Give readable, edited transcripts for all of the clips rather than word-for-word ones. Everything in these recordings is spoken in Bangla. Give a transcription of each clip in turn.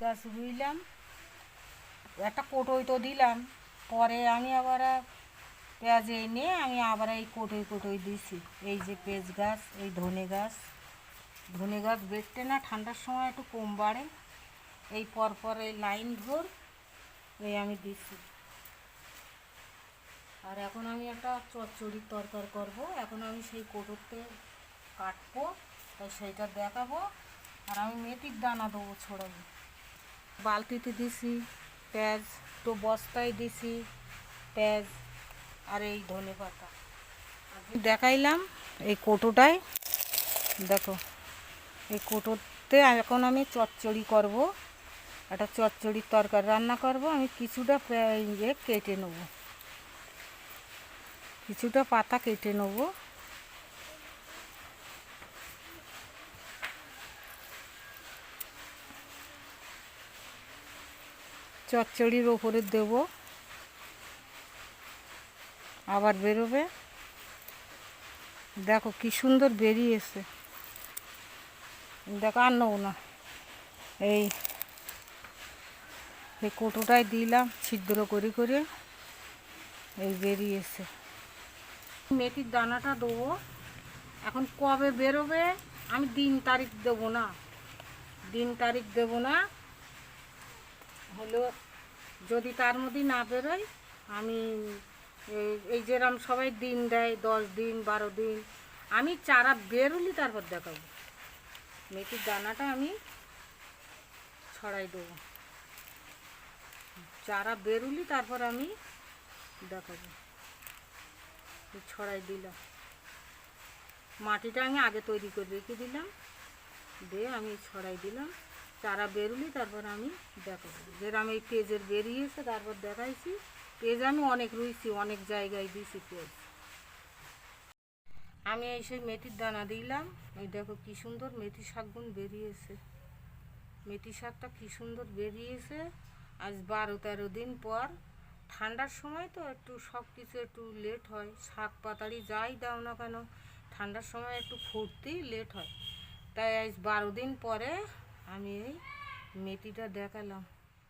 গাছ রুইলাম, একটা কোটোই তো দিলাম, পরে আমি আবার পেঁয়াজ এনে আমি আবার এই কোটোই দিছি। এই যে পেঁয়াজ গাছ, এই ধনে গাছ বেরতে না ঠান্ডার সময় একটু কম বাড়ে, এই পরপর এই লাইন ধর এই আমি দিছি। আর এখন আমি একটা চচ্চড়ির তরকার করব, এখন আমি সেই কোটোতে কাটবো, তাই সেইটা দেখাবো। আর আমি মেথির দানা দেবো ছড়াবো, বালতিতে দিছি পেঁয়াজ, তো বস্তায় দিছি পেঁয়াজ আর এই ধনে পাতা দেখাইলাম। এই কোটোটায় দেখো, এই কোটোতে এখন আমি চচ্চড়ি করব, একটা চচ্চড়ির তরকারি রান্না করব। আমি কিছুটা কেটে নেব, কিছুটা পাতা কেটে নেব। চচ্চড়ির ওপরে দেব, আবার বেরোবে। দেখো কি সুন্দর বেরিয়েছে, দেখো আর নেবো না। এই কোটোটায় দিলাম ছিদ্র করে এই বেরিয়েছে। মেথির দানাটা দেবো, এখন কবে বেরোবে আমি দিন তারিখ দেবো না, হলো যদি তার মধ্যে না বেরোয় আমি এই যেরকম সবাই দিন দেয় 10 দিন 12 দিন, আমি চারা বেরোলি তারপর দেখাবো। মেথির দানাটা আমি ছড়াই দেবো, চারা বেরোলি তারপর আমি দেখাবো। ছড়াই দিলাম, মাটিটা আমি আগে তৈরি করে রেখে দিলাম, দিয়ে আমি ছড়াই দিলাম। চারা বেরোলি তারপর আমি দেখাবো। যেরকম এই পেঁয়াজের বেরিয়েছে তারপর দেখাইছি। পেঁয়াজ আমি অনেক রুইছি, অনেক জায়গায় দিয়েছি পেঁয়াজ। আমি এই সেই মেথির দানা দিলাম, এই দেখো কি সুন্দর মেথি শাকগুন বেরিয়েছে। মেথি শাকটা কি সুন্দর বেরিয়েছে। আজ 12-13 দিন পর। ঠান্ডার সময় তো একটু সব কিছু একটু লেট হয়, শাক পাতাড়ি যাই দাও না কেন ঠান্ডার সময় একটু ফুটতেই লেট হয়। তাই আজ 12 দিন পরে আমি এই মেথিটা দেখালাম।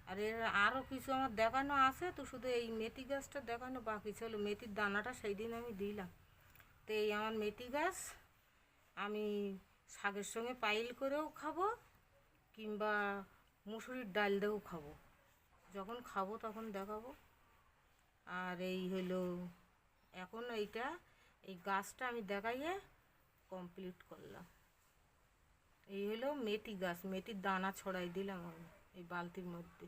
আর এর আরও কিছু আমার দেখানো আছে, তো শুধু এই মেথি গাছটা দেখানো বাকি ছিল। মেথির দানাটা সেই দিন আমি দিলাম। তো এই আমার মেথি গাছ আমি শাকের সঙ্গে পাইল করেও খাবো, কিংবা মুসুরির ডাল দিয়েও খাবো। যখন খাবো তখন দেখাবো। আর এই হলো এখন এই গাছটা আমি দেখাইয়ে কমপ্লিট করলাম। এই হলো মেথি গাছ, মেথির দানা ছড়াই দিলাম আমি এই বালতির মধ্যে।